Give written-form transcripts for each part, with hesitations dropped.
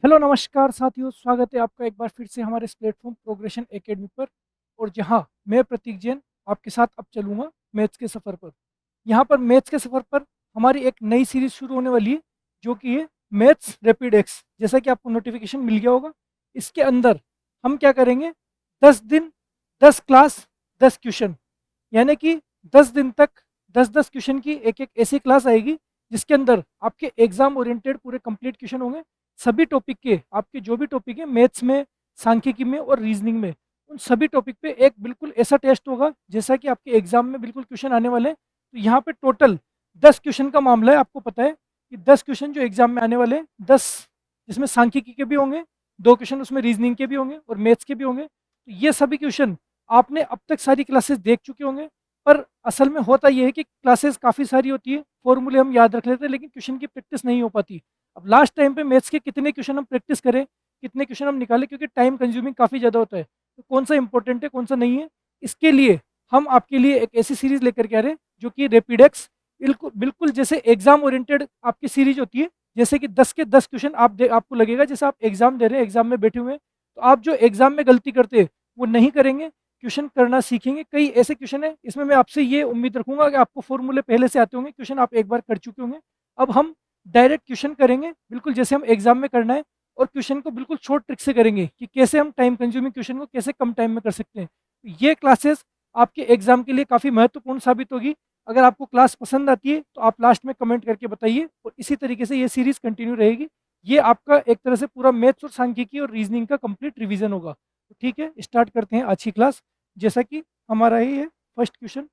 Hello नमस्कार साथियों, स्वागत है आपका एक बार फिर से हमारे इस प्लेटफॉर्म प्रोग्रेशन एकेडमी पर। और जहां मैं प्रतीक जैन आपके साथ अब चलूंगा मैथ्स के सफ़र पर। यहां पर मैथ्स के सफ़र पर हमारी एक नई सीरीज शुरू होने वाली है, जो कि है मैथ्स रैपिड एक्स। जैसा कि आपको नोटिफिकेशन मिल गया होगा, इसके अंदर हम क्या करेंगे, 10 दिन 10 क्लास 10 क्वेश्चन, यानी कि 10 दिन तक 10-10 क्वेश्चन की एक एक ऐसी क्लास आएगी, जिसके अंदर आपके एग्जाम ओरिएंटेड पूरे कंप्लीट क्वेश्चन होंगे। सभी टॉपिक के, आपके जो भी टॉपिक है मैथ्स में, सांख्यिकी में और रीजनिंग में, उन सभी टॉपिक पे एक बिल्कुल ऐसा टेस्ट होगा जैसा कि आपके एग्जाम में बिल्कुल क्वेश्चन आने वाले हैं। तो यहाँ पे टोटल 10 क्वेश्चन का मामला है। आपको पता है कि 10 क्वेश्चन जो एग्जाम में आने वाले हैं, 10 जिसमें सांख्यिकी के भी होंगे, 2 क्वेश्चन उसमें रीजनिंग के भी होंगे और मैथ्स के भी होंगे। तो ये सभी क्वेश्चन आपने अब तक सारी क्लासेस देख चुके होंगे। पर असल में होता यह है कि क्लासेस काफ़ी सारी होती है, फॉर्मूले हम याद रख लेते हैं, लेकिन क्वेश्चन की प्रैक्टिस नहीं हो पाती। अब लास्ट टाइम पे मैथ्स के कितने क्वेश्चन हम प्रैक्टिस करें, कितने क्वेश्चन हम निकालें, क्योंकि टाइम कंज्यूमिंग काफ़ी ज़्यादा होता है। तो कौन सा इंपॉर्टेंट है, कौन सा नहीं है, इसके लिए हम आपके लिए एक ऐसी सीरीज लेकर के आ रहे हैं जो कि रैपिडेक्स। बिल्कुल बिल्कुल जैसे एग्जाम ओरिएंटेड आपकी सीरीज होती है। जैसे कि 10 के 10 क्वेश्चन आपको लगेगा जैसे आप एग्जाम दे रहे हैं, एग्जाम में बैठे हुए हैं। तो आप जो एग्जाम में गलती करते हैं वो नहीं करेंगे, क्वेश्चन करना सीखेंगे। कई ऐसे क्वेश्चन है, इसमें मैं आपसे ये उम्मीद रखूंगा कि आपको फॉर्मूले पहले से आते होंगे, क्वेश्चन आप एक बार कर चुके होंगे। अब हम डायरेक्ट क्वेश्चन करेंगे, बिल्कुल जैसे हम एग्जाम में करना है। और क्वेश्चन को बिल्कुल शॉर्ट ट्रिक से करेंगे कि कैसे हम टाइम कंज्यूमिंग क्वेश्चन को कैसे कम टाइम में कर सकते हैं। तो ये क्लासेस आपके एग्जाम के लिए काफ़ी महत्वपूर्ण साबित होगी। अगर आपको क्लास पसंद आती है तो आप लास्ट में कमेंट करके बताइए, और इसी तरीके से ये सीरीज कंटिन्यू रहेगी। ये आपका एक तरह से पूरा मैथ्स और सांख्यिकी और रीजनिंग का कंप्लीट रिवीजन होगा। तो ठीक है, स्टार्ट करते हैं आज की क्लास। जैसा कि हमारा ही है फर्स्ट क्वेश्चन।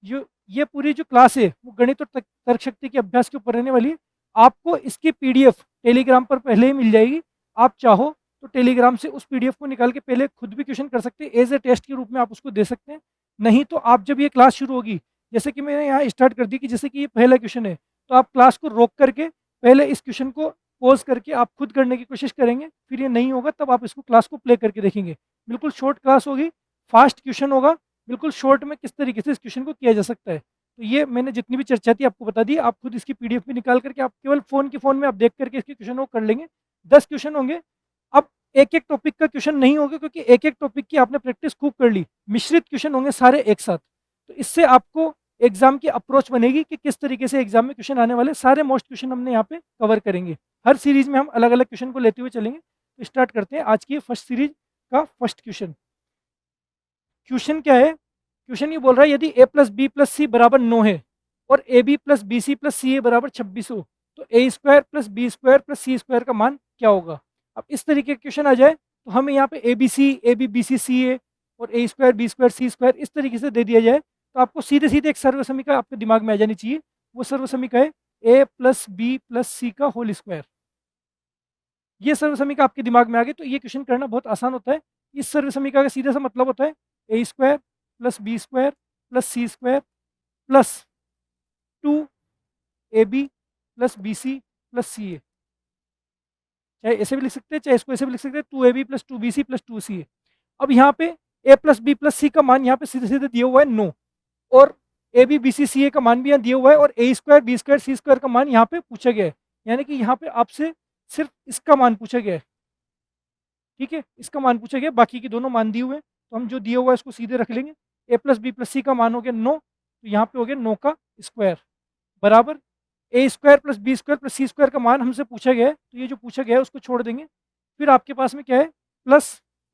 जो ये पूरी जो क्लास है वो गणित और तर्क शक्ति के अभ्यास के ऊपर रहने वाली है। आपको इसकी पीडीएफ टेलीग्राम पर पहले ही मिल जाएगी। आप चाहो तो टेलीग्राम से उस पीडीएफ को निकाल के पहले खुद भी क्वेश्चन कर सकते हैं, एज ए टेस्ट के रूप में आप उसको दे सकते हैं। नहीं तो आप जब ये क्लास शुरू होगी, जैसे कि मैंने यहाँ स्टार्ट कर दी कि जैसे कि ये पहला क्वेश्चन है, तो आप क्लास को रोक करके पहले इस क्वेश्चन को पॉज करके आप खुद करने की कोशिश करेंगे। फिर ये नहीं होगा तब आप इसको क्लास को प्ले करके देखेंगे। बिल्कुल शॉर्ट क्लास होगी, फास्ट क्वेश्चन होगा। बिल्कुल शॉर्ट में किस तरीके से इस क्वेश्चन को किया जा सकता है, तो ये मैंने जितनी भी चर्चा थी आपको बता दी। आप खुद इसकी पीडीएफ में निकाल करके आप केवल फोन में आप देख करके इसके क्वेश्चन को कर लेंगे। 10 क्वेश्चन होंगे। अब एक एक टॉपिक का क्वेश्चन नहीं होगा, क्योंकि एक एक टॉपिक की आपने प्रैक्टिस खूब कर ली। मिश्रित क्वेश्चन होंगे सारे एक साथ। तो इससे आपको एग्जाम की अप्रोच बनेगी कि किस तरीके से एग्जाम में क्वेश्चन आने वाले। सारे मोस्ट क्वेश्चन हमने यहाँ पे कवर करेंगे। हर सीरीज में हम अलग अलग क्वेश्चन को लेते हुए चलेंगे। तो स्टार्ट करते हैं आज की फर्स्ट सीरीज का फर्स्ट क्वेश्चन। क्वेश्चन क्या है? क्वेश्चन ये बोल रहा है, यदि a plus B plus C बराबर 9 है और A B plus B C plus C A बराबर 26 हो, तो A square plus B square plus C square का मान क्या होगा? अब इस तरीके का क्वेश्चन आ जाए तो हमें यहाँ पे ए बी बी सी सी ए और ए स्क्वायर बी स्क्वायर सी स्क्वायर इस तरीके से दे दिया जाए, तो आपको सीधे सीधे एक सर्वसमीकरण आपके दिमाग में आ जानी चाहिए। वो सर्वसमीकरण है ए प्लस बी प्लस सी का होल स्क्वायर। ये सर्वसमीकरण आपके दिमाग में आ गई तो ये क्वेश्चन करना बहुत आसान होता है। इस सर्वसमीकरण का सीधा सा मतलब होता है A square plus B square plus C square plus 2ab plus B C plus C A. चाहे ऐसे भी लिख सकते हैं, चाहे इसको ऐसे भी लिख सकते हैं, 2ab plus 2bc plus 2ca। अब यहाँ पे a प्लस बी प्लस सी का मान यहाँ पे सीधे सीधे दिया हुआ है 9, और A B B C C A का मान भी यहाँ दिया हुआ है, और ए स्क्वायर बी स्क्वायर सी स्क्वायर का मान यहाँ पे पूछा गया है। यानी कि यहाँ पे आपसे सिर्फ इसका मान पूछा गया है। ठीक है, इसका मान पूछा गया, बाकी के दोनों मान दिए हुए हैं। तो हम जो दिया हुआ है उसको सीधे रख लेंगे। ए प्लस बी प्लस सी का मान हो गया 9, तो यहाँ पे हो गया 9 का स्क्वायर बराबर A square plus B square plus C square का मान हमसे पूछा गया है, तो ये जो पूछा गया है उसको छोड़ देंगे। फिर आपके पास में क्या है, प्लस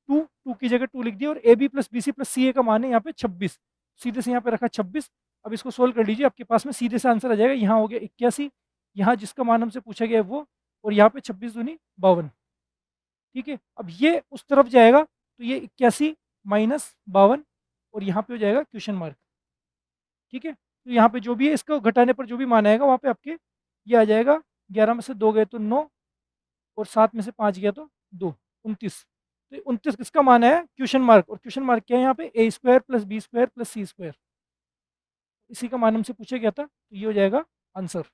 2 की जगह 2 लिख दिया, और A B plus B C plus C A का मान है यहाँ पे 26। सीधे से यहाँ पे रखा 26। अब इसको सोल्व कर लीजिए, आपके पास में सीधे से आंसर आ जाएगा। यहाँ हो गया 81, यहाँ जिसका मान हमसे पूछा गया है वो, और यहाँ पे 26 दूनी 52। ठीक है, अब ये उस तरफ जाएगा तो ये 81 माइनस 52, और यहाँ पे हो जाएगा क्वेश्चन मार्क। ठीक है, तो यहाँ पे जो भी है इसको घटाने पर जो भी मान आएगा वहाँ पे आपके ये आ जाएगा। 11 में से 2 गए तो 9, और 7 में से 5 गया तो 2, 29। तो 29 किसका मान है? Question mark. और क्वेश्चन मार्क क्या है यहाँ पे? A square plus B square plus C square. इसी का मान हमसे पूछा गया था, तो ये हो जाएगा आंसर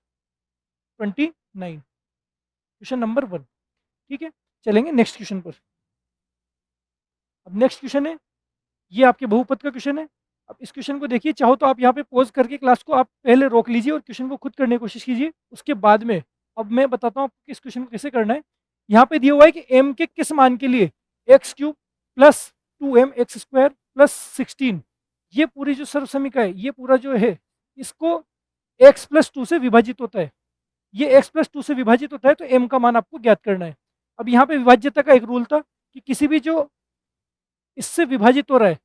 29, क्वेश्चन नंबर 1। ठीक है, चलेंगे नेक्स्ट क्वेश्चन पर। अब नेक्स्ट क्वेश्चन है, ये आपके बहुपद का क्वेश्चन है। अब इस क्वेश्चन को देखिए, चाहो तो आप यहाँ पे पॉज करके क्लास को आप पहले रोक लीजिए और क्वेश्चन को खुद करने की कोशिश कीजिए। उसके बाद में अब मैं बताता हूँ आपको इस क्वेश्चन को कैसे करना है। यहाँ पे दिया हुआ है कि m के किस मान के लिए x cube plus 2m x square plus 16, ये पूरी जो सर्व समीकरण है, ये पूरा जो है इसको x प्लस 2 से विभाजित होता है। ये x प्लस 2 से विभाजित होता है तो m का मान आपको ज्ञात करना है। अब यहाँ पे विभाज्यता का एक रूल था कि किसी भी जो इससे विभाजित हो रहा है,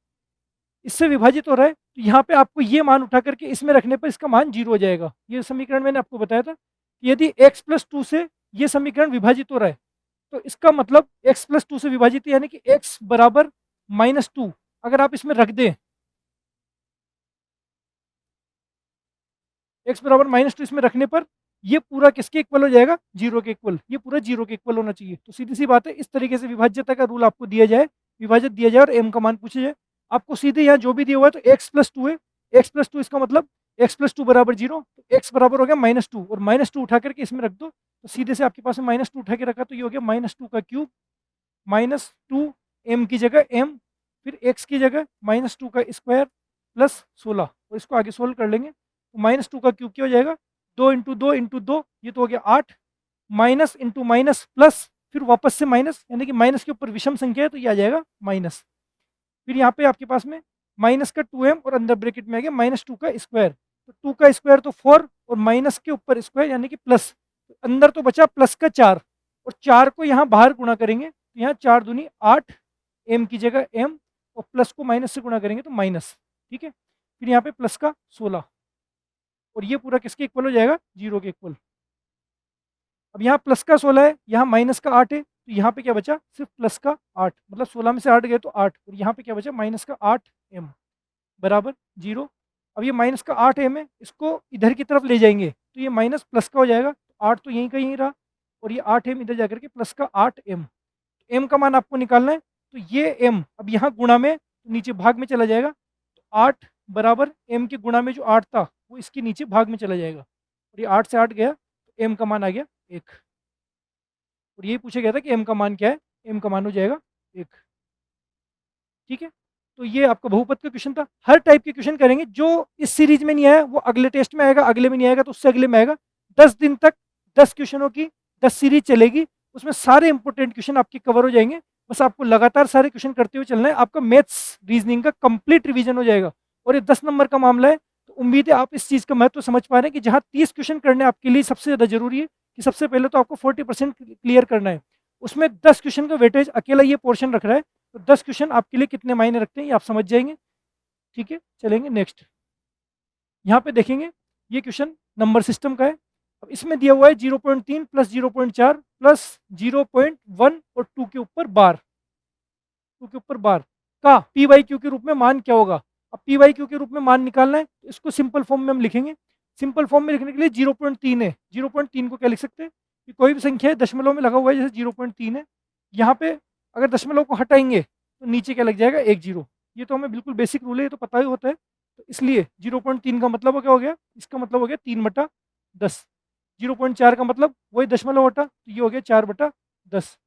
इससे विभाजित हो रहा है, तो यहाँ पे आपको ये मान उठा करके इसमें रखने पर इसका मान 0 हो जाएगा। ये समीकरण मैंने आपको बताया था कि यदि x प्लस 2 से ये समीकरण विभाजित हो रहा है तो इसका मतलब x प्लस 2 से विभाजित यानी कि x बराबर -2 अगर आप इसमें रख दें, x बराबर -2 इसमें रखने पर ये पूरा किसके इक्वल हो जाएगा, 0 के इक्वल। ये पूरा 0 के इक्वल होना चाहिए। तो सीधी सी बात है, इस तरीके से विभाज्यता का रूल आपको दिया जाए, विभाजित दिया जाए और m का मान पूछा जाए, आपको सीधे यहाँ जो भी दिया हुआ है तो x प्लस 2 है, x प्लस 2 इसका मतलब x प्लस 2 बराबर 0, तो x बराबर हो गया -2 और -2 उठा करके इसमें रख दो, तो सीधे से आपके पास में -2 उठा के रखा तो ये हो गया -2 का क्यूब -2 m की जगह m, फिर x की जगह -2 का स्क्वायर प्लस 16 और इसको आगे सोल्व कर लेंगे तो -2 का क्यूब क्या हो जाएगा, 2 इंटू 2 इंटू 2, ये तो हो गया 8, माइनस इंटू माइनस प्लस, फिर वापस से माइनस, यानी कि माइनस के ऊपर विषम संख्या है तो ये आ जाएगा माइनस। फिर यहाँ पे आपके पास में माइनस का 2m और अंदर ब्रैकेट में आ गया -2 का स्क्वायर, तो 2 का स्क्वायर तो 4 और माइनस के ऊपर स्क्वायर यानी कि प्लस, तो अंदर तो बचा प्लस का 4 और 4 को यहाँ बाहर गुणा करेंगे तो यहाँ 4 दूनी 8, m की जगह m और प्लस को माइनस से गुणा करेंगे तो माइनस, ठीक है। फिर यहाँ पे प्लस का 16 और ये पूरा किसके इक्वल हो जाएगा, 0 के इक्वल। अब यहाँ प्लस का 16 है, यहाँ माइनस का 8 है, तो यहाँ पे क्या बचा, सिर्फ प्लस का 8, मतलब 16 में से 8 गए तो 8, और यहाँ पे क्या बचा माइनस का 8m बराबर 0। अब ये माइनस का 8m है, इसको इधर की तरफ ले जाएंगे तो ये माइनस प्लस का हो जाएगा, 8 तो यहीं का यहीं रहा और ये 8m इधर जाकर के प्लस का 8m, m का मान आपको निकालना है, तो ये m अब यहाँ गुणा में तो नीचे भाग में चला जाएगा, तो 8 बराबर m के गुणा में जो 8 था वो इसके नीचे भाग में चला जाएगा और ये 8 से 8 गया तो m का मान आ गया 1। और यही पूछा गया था कि m का मान क्या है, m का मान हो जाएगा 1, ठीक है। तो ये आपका बहुपद का क्वेश्चन था। हर टाइप के क्वेश्चन करेंगे, जो इस सीरीज में नहीं आया वो अगले टेस्ट में आएगा, अगले में नहीं आएगा तो उससे अगले में आएगा। 10 दिन तक 10 क्वेश्चनों की 10 सीरीज चलेगी, उसमें सारे इंपॉर्टेंट क्वेश्चन आपके कवर हो जाएंगे। बस आपको लगातार सारे क्वेश्चन करते हुए चलना है, आपका मैथ्स रीजनिंग का कंप्लीट रिवीजन हो जाएगा। और ये 10 नंबर का मामला है, तो उम्मीद है आप इस चीज़ का महत्व समझ पा रहे हैं कि जहाँ 30 क्वेश्चन करने आपके लिए सबसे ज़्यादा जरूरी है कि सबसे पहले तो आपको 40% क्लियर करना है, उसमें 10 क्वेश्चन का वेटेज अकेला ये पोर्शन रख रहा है, तो 10 क्वेश्चन आपके लिए कितने मायने रखते हैं ये आप समझ जाएंगे, ठीक है। चलेंगे नेक्स्ट, यहाँ पे देखेंगे ये क्वेश्चन नंबर सिस्टम का है। अब इसमें दिया हुआ है 0.3 प्लस 0.4 प्लस 0.1 और 2 के ऊपर बार, 2 के ऊपर बार का पी वाई क्यू के रूप में मान क्या होगा। अब पी वाई क्यू के रूप में मान निकालना है तो इसको सिंपल फॉर्म में हम लिखेंगे। सिंपल फॉर्म में लिखने के लिए 0.3 है, 0.3 को क्या लिख सकते हैं कि कोई भी संख्या है दशमलव में लगा हुआ है, जैसे 0.3 है, यहाँ पे अगर दशमलव को हटाएंगे तो नीचे क्या लग जाएगा, 1 0। ये तो हमें बिल्कुल बेसिक रूल है, ये तो पता ही होता है। तो इसलिए 0.3 का मतलब क्या हो गया, इसका मतलब हो गया 3/10। 0.4 का मतलब वही दशमलव हटा तो ये हो गया 4/10,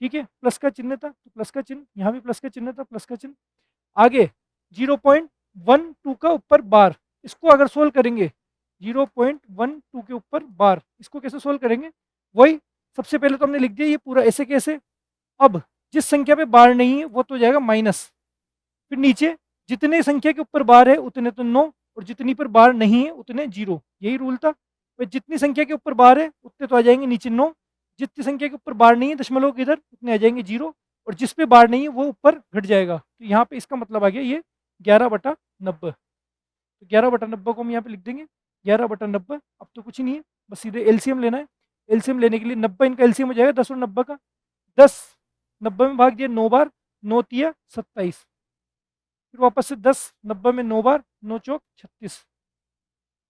ठीक है। प्लस का चिन्ह था तो प्लस का चिन्ह, यहाँ भी प्लस का चिन्ह था, प्लस का चिन्ह। आगे 0.12 का ऊपर बार, इसको अगर सोल्व करेंगे 0.12 के ऊपर बार, इसको कैसे सोल्व करेंगे, वही सबसे पहले तो हमने लिख दिया ये पूरा ऐसे कैसे। अब जिस संख्या पे बार नहीं है वो तो हो जाएगा माइनस, फिर नीचे जितने संख्या के ऊपर बार है उतने तो 9 और जितनी पर बार नहीं है उतने 0, यही रूल था। भाई जितनी संख्या के ऊपर बार है उतने तो आ जाएंगे नीचे 9, जितनी संख्या के ऊपर बार नहीं है दशमलव के इधर उतने आ जाएंगे 0, और जिस पे बार नहीं है वो ऊपर घट जाएगा। तो यहाँ पे इसका मतलब आ गया ये 11/90। तो 11/90 को हम यहाँ पे लिख देंगे 11/90। अब तो कुछ ही नहीं है, बस सीधे एलसीएम लेना है। एलसीएम लेने के लिए 90 इनका एलसीएम हो जाएगा 10 और 90 का, 10 90 में भाग दिया 9 बार, 9 तिया 27, फिर वापस से 10 90 में 9 बार, 9 चौक 36,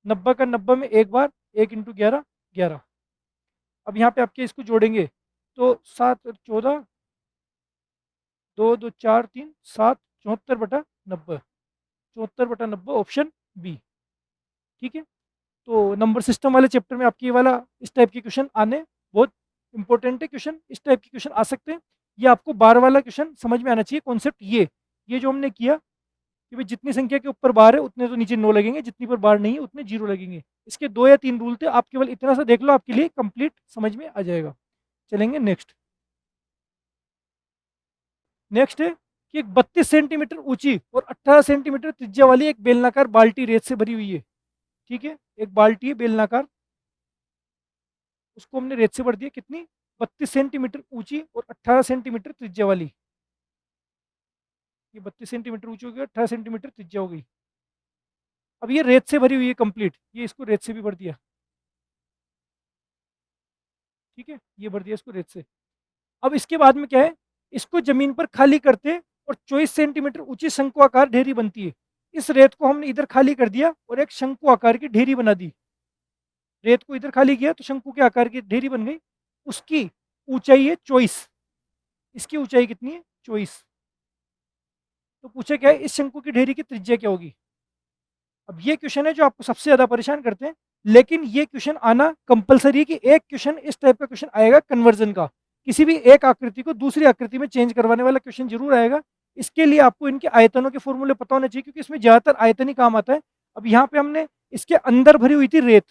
90 का 90 में एक बार, 1 इंटू 11 11। अब यहाँ पे आपके इसको जोड़ेंगे तो 7 और 14, 2 2 4 3 7, 74/90, 74/90 ऑप्शन बी, ठीक है। तो नंबर सिस्टम वाले चैप्टर में आपके ये वाला इस टाइप के क्वेश्चन आने बहुत इंपॉर्टेंट है, क्वेश्चन इस टाइप के क्वेश्चन आ सकते हैं। ये आपको बार वाला क्वेश्चन समझ में आना चाहिए कॉन्सेप्ट। ये जो हमने किया कि भाई जितनी संख्या के ऊपर बार है उतने तो नीचे 9 लगेंगे, जितनी पर बार नहीं है उतने 0 लगेंगे। इसके 2 या 3 रूल थे, आप केवल इतना सा देख लो, आपके लिए कंप्लीट समझ में आ जाएगा। चलेंगे नेक्स्ट। नेक्स्ट है कि एक 32 सेंटीमीटर ऊंची और 18 सेंटीमीटर त्रिज्या वाली एक बेलनाकार बाल्टी रेत से भरी हुई है। ठीक है, एक बाल्टी है बेलनाकार, उसको हमने रेत से भर दिया, कितनी, 32 सेंटीमीटर ऊंची और 18 सेंटीमीटर त्रिज्या वाली। ये 32 सेंटीमीटर ऊंची हो गई, 18 सेंटीमीटर त्रिज्या हो गई। अब ये रेत से भरी हुई है कंप्लीट, ये इसको रेत से भी भर दिया। ठीक है, ये भर दिया इसको रेत से। अब इसके बाद में क्या है, इसको जमीन पर खाली करते और 24 सेंटीमीटर ऊंची शंकु आकार ढेरी बनती है। इस रेत को हमने इधर खाली कर दिया और एक शंकु आकार की ढेरी बना दी। रेत को इधर खाली किया तो शंकु के आकार की ढेरी बन गई। उसकी ऊंचाई है 24। इसकी ऊंचाई कितनी है, 24। तो पूछे क्या है, इस शंकु की ढेरी की त्रिज्या क्या होगी। अब ये क्वेश्चन है जो आपको सबसे ज्यादा परेशान करते हैं, लेकिन ये क्वेश्चन आना कंपलसरी है कि एक क्वेश्चन इस टाइप का क्वेश्चन आएगा कन्वर्जन का। किसी भी एक आकृति को दूसरी आकृति में चेंज करवाने वाला क्वेश्चन जरूर आएगा। इसके लिए आपको इनके आयतनों के फॉर्मूले पता होने चाहिए, क्योंकि इसमें ज्यादातर आयतन ही काम आता है। अब यहाँ पे हमने इसके अंदर भरी हुई थी रेत,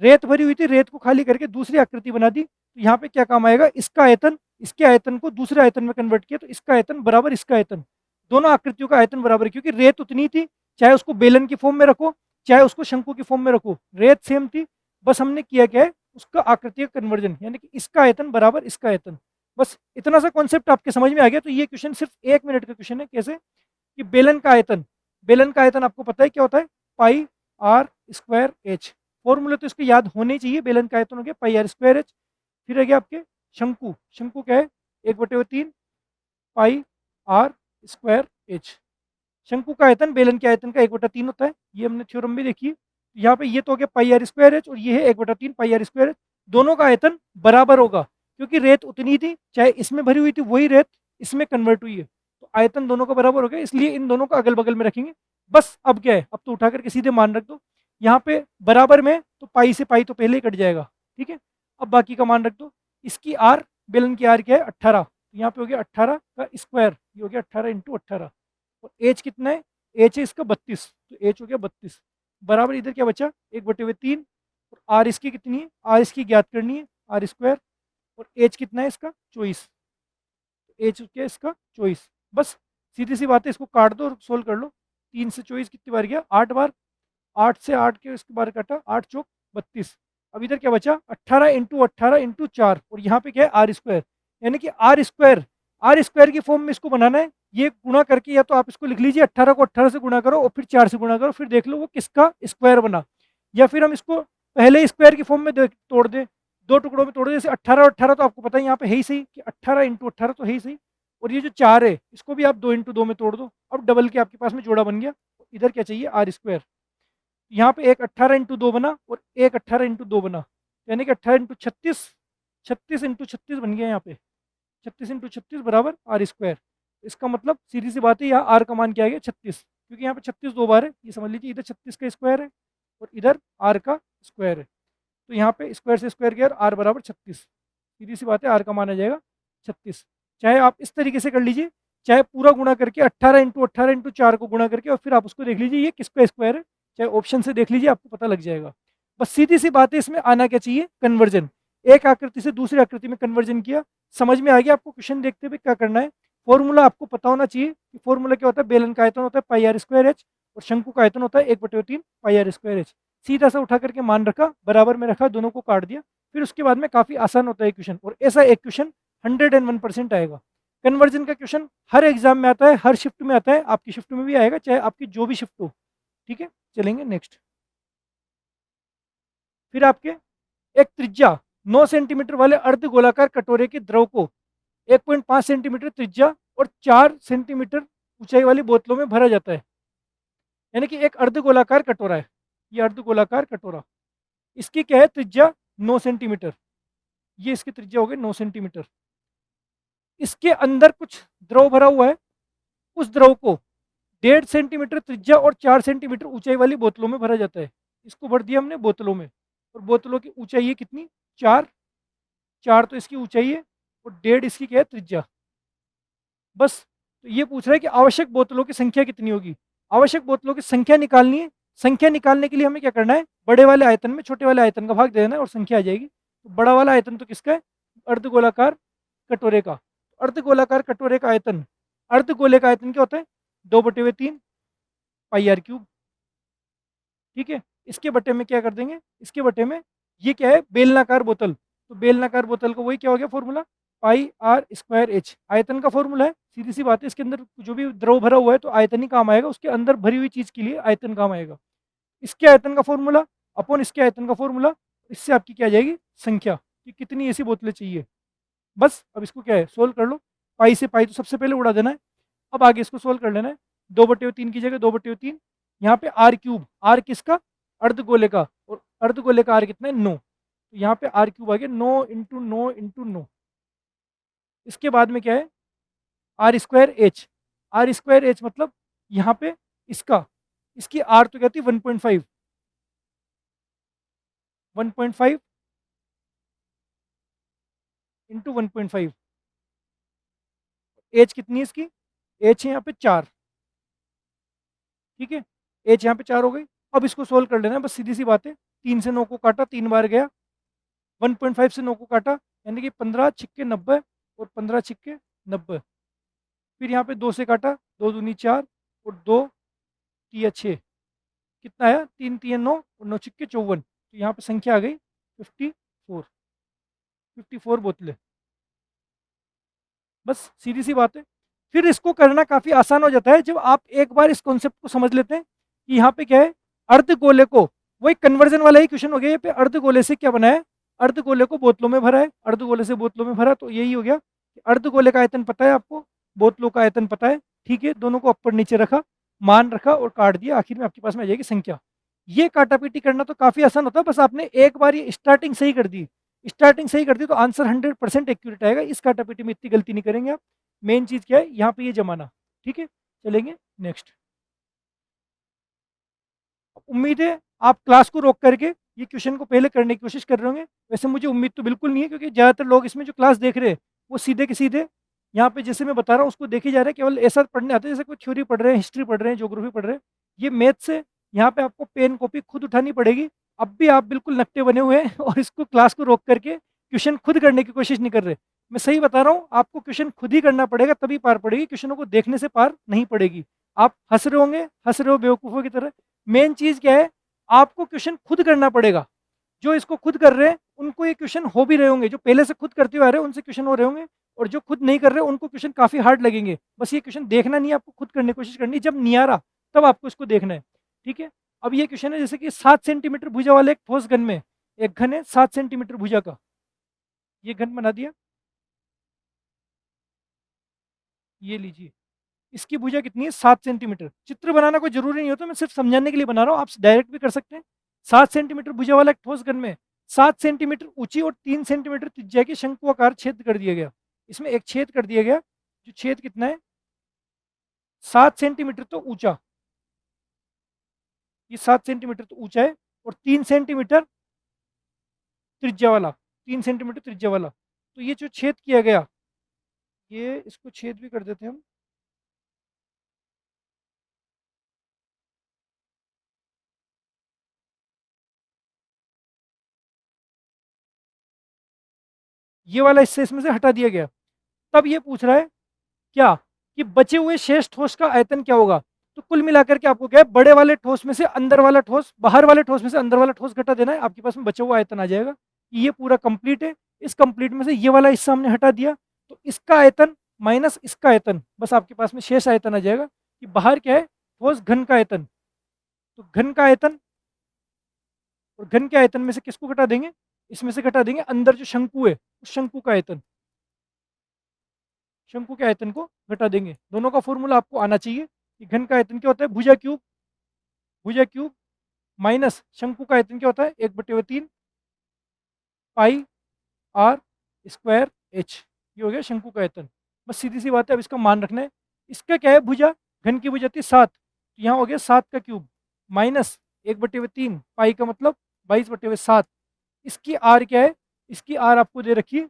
रेत भरी हुई थी, रेत को खाली करके दूसरी आकृति बना दी। तो यहाँ पे क्या काम आएगा, इसका आयतन, इसके आयतन को दूसरे आयतन में कन्वर्ट किया तो इसका आयतन बराबर इसका आयतन, दोनों आकृतियों का आयतन बराबर है, क्योंकि रेत उतनी थी, चाहे उसको बेलन की फॉर्म में रखो चाहे उसको शंकु की फॉर्म में रखो, रेत सेम थी। बस हमने किया क्या है, उसका आकृति का कन्वर्जन, यानी कि इसका आयतन बराबर इसका आयतन। बस इतना सा कॉन्सेप्ट आपके समझ में आ गया। तो ये क्वेश्चन सिर्फ 1 मिनट का क्वेश्चन है। कैसे कि बेलन का आयतन, बेलन का आयतन आपको पता है क्या होता है, पाई आर स्क्वायर एच। फॉर्मूले तो इसको याद होने ही चाहिए। बेलन का आयतन हो गया पाई आर स्क्वायर एच। फिर आ गया आपके शंकु, शंकु क्या है, 1/3 पाई आर स्क्वायर एच। शंकु का आयतन बेलन के आयतन का 1/3 होता है, ये हमने थ्योरम में देखी है। यहाँ पे ये तो हो गया पाई आर स्क्वायर एच और ये है 1/3 पाई आर स्क्वायर एच। दोनों का आयतन बराबर होगा, क्योंकि रेत उतनी थी, चाहे इसमें भरी हुई थी वही रेत इसमें कन्वर्ट हुई है, तो आयतन दोनों का बराबर हो गया, इसलिए इन दोनों को अगल बगल में रखेंगे। बस अब क्या है, अब तो उठा करके सीधे मान रख दो। यहाँ पे बराबर में तो पाई से पाई तो पहले ही कट जाएगा। ठीक है, अब बाकी का मान रख दो। इसकी आर, बेलन की आर क्या है, 18। यहाँ पे हो गया 18 का स्क्वायर, ये हो गया 18 × 18। और एच कितना है, एच है इसका 32, तो एच हो गया 32 बराबर, इधर क्या बचा 1/3। और आर इसकी कितनी है, आर इसकी ज्ञात करनी है, आर स्क्वायर। और एच कितना है इसका 24, एच क्या है इसका 24। बस सीधी सी बात है, इसको काट दो और सोल्व कर लो। 3 से 24 कितनी बार गया, 8 बार। 8 से 8 के इसके बार काटा, 8 चौक 32। अब इधर क्या बचा, 18 × 18 × 4। और यहाँ पे क्या है, आर स्क्वायर, यानी कि आर स्क्वायर, आर स्क्वायर की फॉर्म में इसको बनाना है। ये गुणा करके, या तो आप इसको लिख लीजिए 18 को 18 से गुणा करो और फिर 4 से गुणा करो, फिर देख लो वो किसका स्क्वायर बना। या फिर हम इसको पहले स्क्वायर की फॉर्म में तोड़ दें, दो टुकड़ों में तोड़ दें। जैसे 18 और 18 तो आपको पता है यहाँ पे है ही सही कि 18 × 18 तो है ही सही। और ये जो 4 है इसको भी आप 2 × 2 में तोड़ दो, अब डबल के आपके पास में जोड़ा बन गया। इधर क्या चाहिए, आर स्क्वायर। यहाँ पे एक 18 × 2 बना और एक 18 × 2 बना, यानी कि 18 × 36, 36 × 36 बन गया। यहाँ पे 36 × 36 बराबर आर स्क्वायर। इसका मतलब सीधी सी बात है, यहाँ आर का मान क्या आ गया 36, क्योंकि यहाँ पे 36 दो बार है, ये समझ लीजिए। इधर 36 का स्क्वायर है और इधर आर का स्क्वायर है, तो यहाँ पे स्क्वायर से स्क्वायर गया और आर बराबर 36। सीधी सी बात है, आर का मान आ जाएगा 36। चाहे आप इस तरीके से कर लीजिए, चाहे पूरा गुणा करके 18 × 18 × 4 को गुणा करके और फिर आप उसको देख लीजिए ये किसका स्क्वायर है, चाहे ऑप्शन से देख लीजिए, आपको पता लग जाएगा। बस सीधी सी बात है, इसमें आना क्या चाहिए, कन्वर्जन। एक आकृति से दूसरी आकृति में कन्वर्जन किया, समझ में आ गया आपको क्वेश्चन देखते हुए क्या करना है। फॉर्मूला आपको पता होना चाहिए कि फॉर्मूला क्या होता है, बेलन का आयतन होता है पाई आर स्क्वायर एच और शंकु का आयतन होता है 1/3 पाई आर स्क्वायर एच। सीधा सा उठा करके मान रखा, बराबर में रखा, दोनों को काट दिया, फिर उसके बाद में काफी आसान होता है क्वेश्चन। और ऐसा एक क्वेश्चन 101% आएगा। कन्वर्जन का क्वेश्चन हर एग्जाम में आता है, हर शिफ्ट में आता है, आपकी शिफ्ट में भी आएगा, चाहे आपकी जो भी शिफ्ट हो। ठीक है, चलेंगे नेक्स्ट। फिर आपके एक त्रिज्या 9 सेंटीमीटर वाले अर्ध गोलाकार कटोरे के द्रव को 1.5 सेंटीमीटर त्रिज्या और 4 सेंटीमीटर ऊंचाई वाली बोतलों में भरा जाता है। यानी कि एक अर्ध गोलाकार कटोरा है, ये अर्ध गोलाकार कटोरा, इसकी क्या है त्रिज्या 9 सेंटीमीटर, ये इसकी त्रिज्या हो गई 9 सेंटीमीटर। इसके अंदर कुछ द्रव भरा हुआ है, उस द्रव को 1.5 सेंटीमीटर त्रिज्या और 4 सेंटीमीटर ऊंचाई वाली बोतलों में भरा जाता है। इसको भर दिया हमने बोतलों में, और बोतलों की ऊंचाई है कितनी, 4, 4 तो इसकी ऊंचाई है और 1.5 इसकी क्या है त्रिज्या। बस तो ये पूछ रहा है कि आवश्यक बोतलों की संख्या कितनी होगी। आवश्यक बोतलों की संख्या निकालनी है। संख्या निकालने के लिए हमें क्या करना है, बड़े वाले आयतन में छोटे वाले आयतन का भाग दे देना है और संख्या आ जाएगी। तो बड़ा वाला आयतन तो किसका है, अर्धगोलाकार कटोरे का। अर्धगोलाकार कटोरे का आयतन, अर्धगोले का आयतन क्या होता है? 2/3 पाई आर क्यूब। ठीक है, इसके बटे में क्या कर देंगे, इसके बटे में ये क्या है, बेलनाकार बोतल, तो बेलनाकार बोतल का वही क्या हो गया formula, pi r square h, आयतन का फॉर्मूला है, सीधी सी बात है। इसके अंदर जो भी द्रव भरा हुआ है तो आयतन ही काम आएगा, उसके अंदर भरी हुई चीज के लिए आयतन काम आएगा। इसके आयतन का फॉर्मूला अपॉन इसके आयतन का फॉर्मूला, इससे आपकी क्या आ जाएगी संख्या कि कितनी ऐसी बोतलें चाहिए। बस अब इसको क्या है, सोल्व कर लो। पाई से पाई तो सबसे पहले उड़ा देना है। अब आगे इसको सोल्व कर लेना है। 2/3 की जगह 2/3, यहाँ पे आर क्यूब, आर किसका, अर्धगोले का, और अर्धगोले का आर कितना है 9, तो यहाँ पे आर क्यूब आ गया 9 × 9 × 9। इसके बाद में क्या है, r square h, r square h मतलब यहाँ पे इसका, इसकी आर तो कहती है 1.5, 1.5 इंटू 1.5, एच कितनी है इसकी, एच है यहाँ पे 4। ठीक है, एच यहाँ पे 4 हो गई। अब इसको सोल्व कर लेना है, बस सीधी सी बात है। 3 से 9 को काटा, 3 बार गया, 1.5 से 9 को काटा, यानी कि 15 छिक्के 90 और 15 छिक्के 90। फिर यहाँ पे 2 से काटा, 2 दूनी 4 और 2 तिया 6, कितना आया, 3 तिया 9 और 9 छिक्के 54, तो यहाँ पे संख्या आ गई 54, 54 बोतलें। बस सीधी सी बात है। फिर इसको करना काफ़ी आसान हो जाता है जब आप एक बार इस कॉन्सेप्ट को समझ लेते हैं कि यहाँ पे क्या है, अर्धगोले को, वही कन्वर्जन वाला ही क्वेश्चन हो गया। यहाँ पे अर्धगोले से क्या बना है, अर्धगोले को बोतलों में भरा है, अर्धगोले से बोतलों में भरा, तो यही हो गया कि अर्धगोले का आयतन पता है आपको, बोतलों का आयतन पता है। ठीक है, दोनों को ऊपर नीचे रखा, मान रखा और काट दिया, आखिर में आपके पास में आ जाएगी संख्या। ये काटापीटी करना तो काफ़ी आसान होता है, बस आपने एक बार ये स्टार्टिंग सही कर दी, स्टार्टिंग सही कर दी तो आंसर 100% एक्यूरेट आएगा। इस काटापीटी में इतनी गलती नहीं करेंगे आप। मेन चीज़ क्या है यहाँ पे, ये जमाना। ठीक है, चलेंगे नेक्स्ट। उम्मीद है आप क्लास को रोक करके ये क्वेश्चन को पहले करने की कोशिश कर रहे होंगे। वैसे मुझे उम्मीद तो बिल्कुल नहीं है, क्योंकि ज़्यादातर लोग इसमें जो क्लास देख रहे हैं वो सीधे के सीधे यहाँ पे जैसे मैं बता रहा हूँ उसको देखे जा रहे हैं, केवल ऐसा पढ़ने आते हैं जैसे कोई थ्योरी पढ़ रहे हैं, हिस्ट्री पढ़ रहे हैं, ज्योग्राफी पढ़ रहे हैं। ये मैथ से यहाँ पे आपको पेन कॉपी खुद उठानी पड़ेगी। अब भी आप बिल्कुल नकटे बने हुए हैं और इसको क्लास को रोक करके क्वेश्चन खुद करने की कोशिश नहीं कर रहे। मैं सही बता रहा हूँ, आपको क्वेश्चन खुद ही करना पड़ेगा, तभी पार पड़ेगी, क्वेश्चनों को देखने से पार नहीं पड़ेगी। आप हंस रहे होंगे, हंस रहे हो बेवकूफ़ों की तरह। मेन चीज़ क्या है, आपको क्वेश्चन खुद करना पड़ेगा। जो इसको खुद कर रहे हैं उनको ये क्वेश्चन हो भी रहे होंगे, जो पहले से खुद करते हुए आ रहे हैं उनसे क्वेश्चन हो रहे होंगे, और जो खुद नहीं कर रहे उनको क्वेश्चन काफ़ी हार्ड लगेंगे। बस ये क्वेश्चन देखना नहीं है, आपको खुद करने की कोशिश करनी है। जब नहीं आ रहा तब आपको इसको देखना है। ठीक है, अब ये क्वेश्चन है जैसे कि 7 सेंटीमीटर भुजा वाले एक ठोस घन में, एक घन है 7 सेंटीमीटर भुजा का, ये घन बना दिया, ये लीजिए, इसकी भुजा कितनी है 7 सेंटीमीटर। चित्र बनाना कोई जरूरी नहीं होता, मैं सिर्फ समझाने के लिए बना रहा हूँ, आप डायरेक्ट भी कर सकते हैं। 7 सेंटीमीटर भुजा वाला एक ठोस घन में 7 सेंटीमीटर ऊंची और 3 सेंटीमीटर त्रिज्या की शंकुआकार छेद कर दिया गया। इसमें एक छेद कर दिया गया, जो छेद कितना है 7 सेंटीमीटर तो ऊंचा, ये 7 सेंटीमीटर तो ऊंचा है, और 3 सेंटीमीटर त्रिज्या वाला, 3 सेंटीमीटर त्रिज्या वाला। तो ये जो छेद किया गया, ये इसको छेद भी कर देते हैं हम। ये वाला हिस्सा इसमें से हटा दिया गया। तब ये पूछ रहा है क्या, कि बचे हुए शेष ठोस का आयतन क्या होगा। तो कुल मिलाकर के आपको क्या है, बड़े वाले ठोस में से अंदर वाला ठोस, बाहर वाले ठोस में से अंदर वाला ठोस घटा देना है, आपके पास में बचा हुआ आयतन आ जाएगा। ये पूरा कंप्लीट है। इस कंप्लीट में से ये वाला हिस्सा हमने हटा दिया, तो इसका आयतन माइनस इसका आयतन, बस आपके पास में शेष आयतन आ जाएगा। कि बाहर क्या है, ठोस घन का आयतन, तो घन का आयतन, और घन के आयतन में से किसको घटा देंगे, इसमें से घटा देंगे अंदर जो शंकु है उस शंकु का आयतन, शंकु के आयतन को घटा देंगे। दोनों का फॉर्मूला आपको आना चाहिए कि घन का आयतन क्या होता है, भुजा क्यूब, भुजा क्यूब माइनस शंकु का आयतन क्या होता है 1/3 पाई आर स्क्वायर एच, ये हो गया शंकु का आयतन। बस सीधी सी बात है, अब इसका मान रखना है। इसका क्या है, भुजा, घन की भुजा थी 7, तो यहाँ हो गया 7 का क्यूब माइनस 1/3 पाई का मतलब 22/7। इसकी आर क्या है, इसकी आर आपको दे रखी है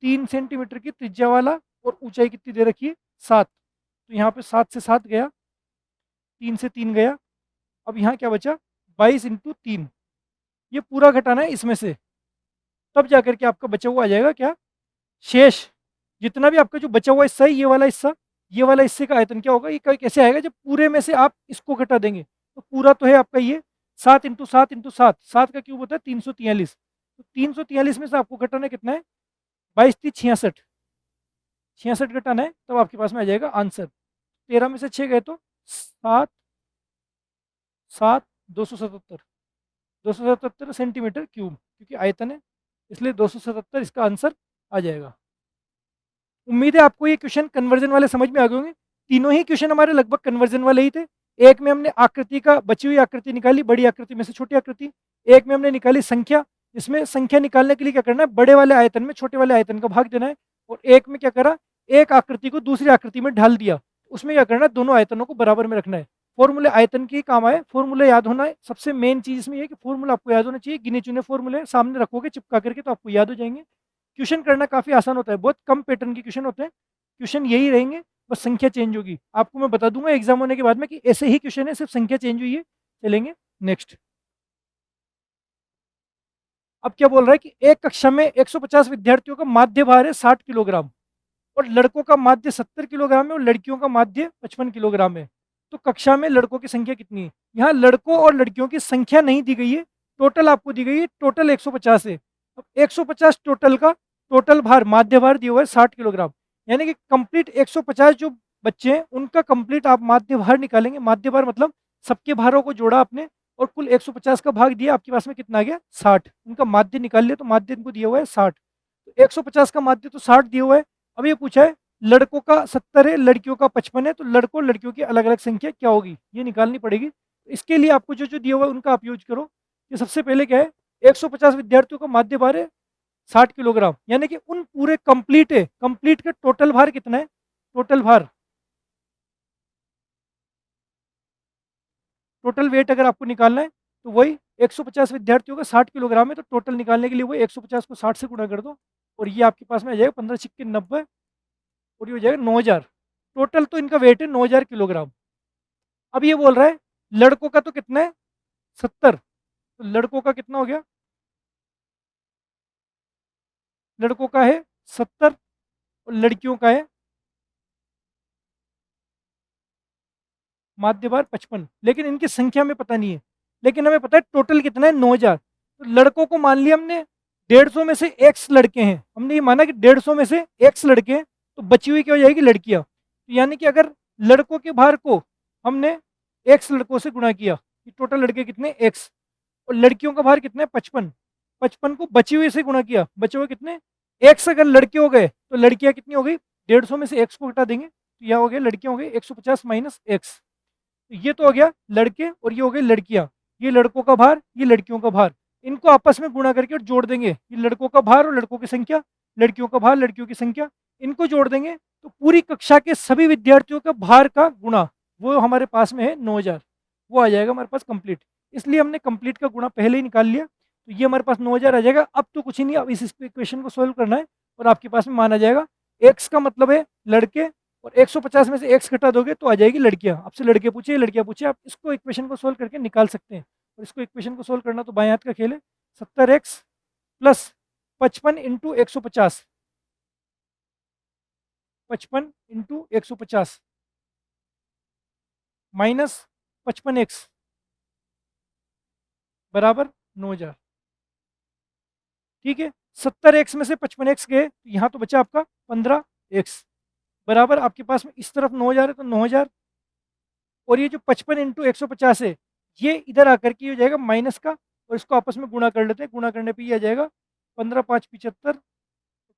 3 सेंटीमीटर की त्रिज्या वाला, और ऊंचाई कितनी दे रखी है 7। तो यहाँ पे 7 से 7 गया, 3 से 3 गया, अब यहाँ क्या बचा 22 × 3, ये पूरा घटाना है इसमें से, तब जाकर के आपका बचा हुआ आ जाएगा क्या, शेष। जितना भी आपका जो बचा हुआ हिस्सा है, ये वाला हिस्सा, ये वाला हिस्से का आयतन क्या होगा, ये कैसे आएगा, जब पूरे में से आप इसको घटा देंगे। तो पूरा तो है आपका ये 7 × 7 × 7, 7 का क्यूब होता है 343। तो 343 में से आपको घटाना कितना है, 22×3 = 66, 66 घटाना है, तब आपके पास में आ जाएगा आंसर। 13 में से 6 गए तो 7, 7, 277, 277 सेंटीमीटर क्यूब, क्योंकि आयतन है इसलिए 277 इसका आंसर आ जाएगा। उम्मीद है आपको ये क्वेश्चन कन्वर्जन वाले समझ में आ गए होंगे। तीनों ही क्वेश्चन हमारे लगभग कन्वर्जन वाले ही थे। एक में हमने आकृति का बची हुई आकृति निकाली, बड़ी आकृति में से छोटी आकृति। एक में हमने निकाली संख्या, इसमें संख्या निकालने के लिए क्या करना है, बड़े वाले आयतन में छोटे वाले आयतन का भाग देना है। और एक में क्या करा, एक आकृति को दूसरी आकृति में ढाल दिया, उसमें क्या करना है, दोनों आयतनों को बराबर में रखना है। फॉर्मूले आयतन के ही काम आए, फॉर्मूले याद होना है सबसे मेन चीज इसमें, ये कि फॉर्मूला आपको याद होना चाहिए। गिने चुने फॉर्मूले सामने रखोगे चिपका करके तो आपको याद हो जाएंगे। क्वेश्चन करना काफी आसान होता है, बहुत कम पैटर्न के क्वेश्चन होते हैं, क्वेश्चन यही रहेंगे, बस संख्या चेंज होगी। आपको मैं बता दूंगा एग्जाम होने के बाद में कि ऐसे ही क्वेश्चन है, सिर्फ संख्या चेंज हुई है। चलेंगे नेक्स्ट। अब क्या बोल रहा है कि एक कक्षा में 150 विद्यार्थियों का माध्य भार है 60 किलोग्राम, और लड़कों का माध्य 70 किलोग्राम है और लड़कियों का माध्य 55 किलोग्राम है। तो कक्षा में लड़कों की संख्या कितनी है। यहाँ लड़कों और लड़कियों की संख्या नहीं दी गई है, टोटल आपको दी गई है, टोटल 150 है। अब 150 टोटल का टोटल भार, माध्य भार दिया हुआ है 60 किलोग्राम, यानी कि कंप्लीट 150 जो बच्चे हैं उनका कंप्लीट आप माध्य भार निकालेंगे। माध्य भार मतलब सबके भारों को जोड़ा आपने और कुल 150 का भाग दिया, आपके पास में कितना आ गया 60। उनका माध्य निकाल लिया, तो माध्य इनको दिया हुआ है 60। तो 150 का माध्य तो 60 दिया हुआ है। अब ये पूछा है लड़कों का 70 है, लड़कियों का 55 है, तो लड़कों लड़कियों की अलग अलग संख्या क्या होगी, ये निकालनी पड़ेगी। तो इसके लिए आपको जो जो दिया हुआ है उनका आप यूज करो। ये सबसे पहले क्या है, 150 विद्यार्थियों का माध्य भार है 60 किलोग्राम, यानी कि उन पूरे कंप्लीट है, कंप्लीट का टोटल भार कितना है, टोटल भार, टोटल वेट अगर आपको निकालना है तो वही 150 विद्यार्थियों का 60 किलोग्राम है, तो टोटल निकालने के लिए वही 150 को 60 से गुणा कर दो, और ये आपके पास में आ जाएगा 15 छिक्के 90, और ये हो जाएगा 9000। टोटल तो इनका वेट है 9000 किलोग्राम। अब ये बोल रहा है लड़कों का तो कितना है 70, तो लड़कों का कितना हो गया, लड़कों का है 70 और लड़कियों का है माध्य भार 55, लेकिन इनकी संख्या में पता नहीं है, लेकिन हमें पता है टोटल कितना है 9000। तो लड़कों को मान लिया हमने 150 में से एक्स लड़के हैं, हमने ये माना कि 150 में से एक्स लड़के हैं, तो बची हुई क्या हो जाएगी लड़कियां। तो यानी कि अगर लड़कों के भार को हमने एक्स लड़कों से गुणा किया, कि टोटल लड़के कितने एक्स, और लड़कियों का भार कितना है 55, 55 को बची हुई से गुणा किया, बचे हुए कितने एक्स। अगर लड़के हो गए तो लड़कियां कितनी हो गई, 150 में से एक्स को हटा देंगे, तो यह हो गया लड़कियां हो गई 150 माइनस एक्स। ये तो हो गया लड़के और ये हो गए लड़कियां, ये लड़कों का भार ये लड़कियों का भार, इनको आपस में गुणा करके और जोड़ देंगे। ये लड़कों का भार और लड़कों की संख्या, लड़कियों का भार लड़कियों की संख्या, इनको जोड़ देंगे तो पूरी कक्षा के सभी विद्यार्थियों का भार का गुणा वो हमारे पास में है 9000, वो आ जाएगा हमारे पास कंप्लीट। इसलिए हमने कंप्लीट का गुणा पहले ही निकाल लिया, तो ये हमारे पास 9000 आ जाएगा। अब तो कुछ ही नहीं, अब इस इक्वेशन को सोल्व करना है और आपके पास में मान आ जाएगा। एक्स का मतलब है लड़के, और 150 में से एक्स घटा दोगे तो आ जाएगी लड़कियां। आपसे लड़के पूछे लड़कियां पूछे, आप इसको इक्वेशन को सोल्व करके निकाल सकते हैं। और इसको इक्वेशन को सोल्व करना तो बाएं हाथ का खेल है। 70x प्लस 55 × 150, 55 × 150 माइनस 55x बराबर 9000। ठीक है, 70x में से 55x गए, यहाँ तो बचा आपका 15x बराबर आपके पास में इस तरफ 9000 है तो 9000, और ये जो 55 × 150 है ये इधर आकर के हो जाएगा माइनस का, और इसको आपस में गुणा कर लेते हैं। गुणा करने पे ये आ जाएगा 15×5 = 75,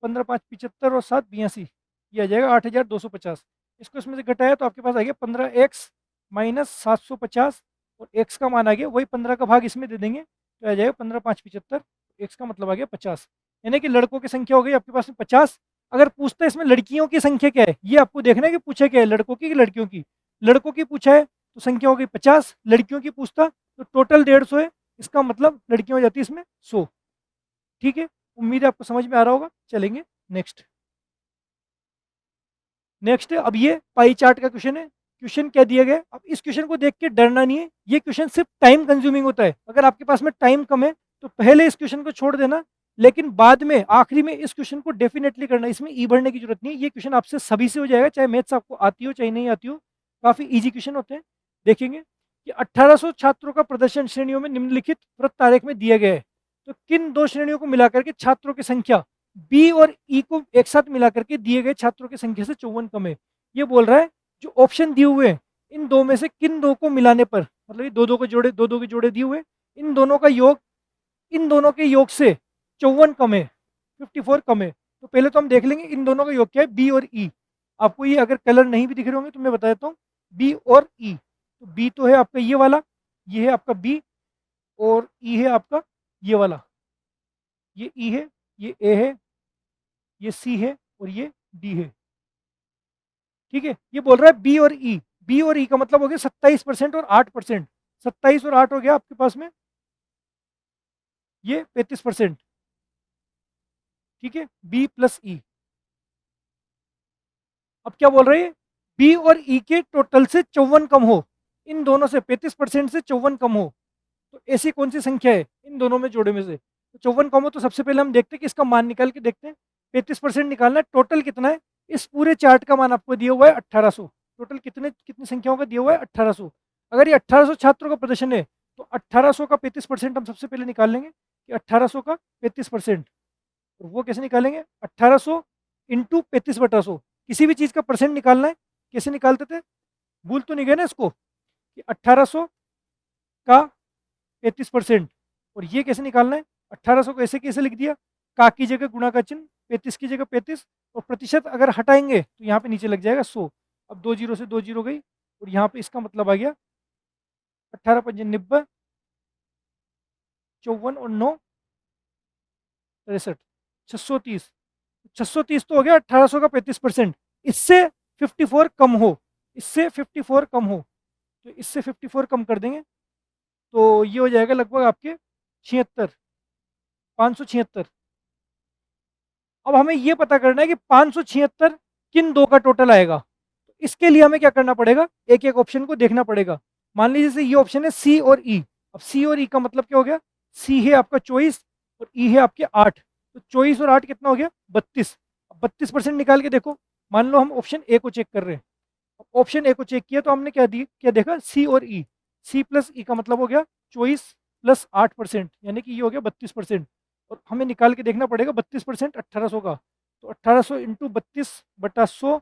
15×5 = 75 और 7 = 82, ये आ जाएगा 8250। इसको इसमें से घटाया तो आपके पास आ गया 15x माइनस 750, और x का मान आ गया वही 15 का भाग इसमें दे देंगे तो आ जाएगा 15×5 = 75, x का मतलब आ गया 50। यानी कि लड़कों की संख्या हो गई आपके पास में 50। अगर पूछता है इसमें लड़कियों की संख्या क्या है, ये आपको देखना है कि पूछा क्या है, लड़कों की कि लड़कियों की। लड़कों की पूछा है तो संख्या हो गई 50, लड़कियों की पूछता तो टोटल 150 है, इसका मतलब लड़कियां हो जाती है इसमें 100। ठीक है, उम्मीद है आपको समझ में आ रहा होगा। चलेंगे नेक्स्ट। नेक्स्ट अब ये पाई चार्ट का क्वेश्चन है। क्वेश्चन क्या दिया गया, अब इस क्वेश्चन को देख के डरना नहीं है, ये क्वेश्चन सिर्फ टाइम कंज्यूमिंग होता है। अगर आपके पास में टाइम कम है तो पहले इस क्वेश्चन को छोड़ देना, लेकिन बाद में आखिरी में इस क्वेश्चन को डेफिनेटली करना है, इसमें ई भरने की जरूरत नहीं है। ये क्वेश्चन आपसे सभी से हो जाएगा, चाहे मैथ्स आपको आती हो चाहे नहीं आती हो, काफी इजी क्वेश्चन होते हैं। देखेंगे कि 1800 छात्रों का प्रदर्शन श्रेणियों में निम्नलिखित वृत्त आरेख में दिया गया है, तो किन दो श्रेणियों को मिलाकर के छात्रों की संख्या बी और ई को एक साथ मिलाकर के दिए गए छात्रों की संख्या से 54 कम है। ये बोल रहा है जो ऑप्शन दिए हुए हैं इन दो में से किन दो को मिलाने पर, मतलब ये दो दो के जोड़े, दो दो के जोड़े दिए हुए, इन दोनों का योग, इन दोनों के योग से 54 कम है, 54 कम है। तो पहले तो हम देख लेंगे इन दोनों का योग क्या है, बी और ई। आपको ये अगर कलर नहीं भी दिख रहे होंगे तो मैं बता देता हूँ, बी और ई। तो बी तो है आपका ये वाला, ये है आपका बी, और ई है आपका ये वाला, ये ई है, ये ए है, ये सी है, और ये डी है। ठीक है, ये बोल रहा है बी और ई, बी और ई का मतलब हो गया 27% और 8%। 27 और 8 हो गया आपके पास में ये 35%। ठीक है, बी प्लस ई। अब क्या बोल रहे हैं, बी और ई के टोटल से 54 कम हो, इन दोनों से 35% से 54 कम हो, तो ऐसी कौन सी संख्या है इन दोनों में जोड़े में से। तो 54 कम हो तो सबसे पहले हम देखते हैं कि इसका मान निकाल के देखते हैं। 35% निकालना है, टोटल कितना है, इस पूरे चार्ट का मान आपको दिया हुआ है 1800। टोटल कितनी संख्याओं का दिया हुआ है 1800। अगर ये 1800 छात्रों का प्रदर्शन है तो 1800 का 35% हम सबसे पहले निकाल लेंगे कि 1800 का 35%। और वो कैसे निकालेंगे, 1800 इंटू 35/100। किसी भी चीज़ का परसेंट निकालना है, कैसे निकालते थे, भूल तो नहीं गए ना इसको, कि 1800 का 35%। और ये कैसे निकालना है, 1800 को ऐसे कैसे लिख दिया, का की जगह गुणा का चिन्ह, 35 की जगह 35, और प्रतिशत अगर हटाएंगे तो यहाँ पे नीचे लग जाएगा 100। अब 2 जीरो से 2 जीरो गई, और यहाँ पे इसका मतलब आ गया 18 पंजे 90, 54 और 9 63, 630। 630 तो हो गया 1800 का 35%। इससे 54 कम हो, इससे 54 कम हो, तो इससे 54 कम कर देंगे तो ये हो जाएगा लगभग आपके 76, 576। अब हमें ये पता करना है कि 576 किन दो का टोटल आएगा। तो इसके लिए हमें क्या करना पड़ेगा, एक एक ऑप्शन को देखना पड़ेगा। मान लीजिए जैसे ये ऑप्शन है सी और ई। अब सी और ई का मतलब क्या हो गया, सी है आपका 24 और ई है आपके 8। तो 24 और 8 कितना हो गया, 32। अब 32% निकाल के देखो, मान लो हम ऑप्शन ए को चेक कर रहे हैं। ऑप्शन ए को चेक किया तो हमने क्या देखा, सी और ई। सी प्लस ई का मतलब हो गया 24 प्लस 8%, यानी कि ये हो गया 32%। और हमें निकाल के देखना पड़ेगा 32% 1800 का। तो 1800 इंटू 32/100,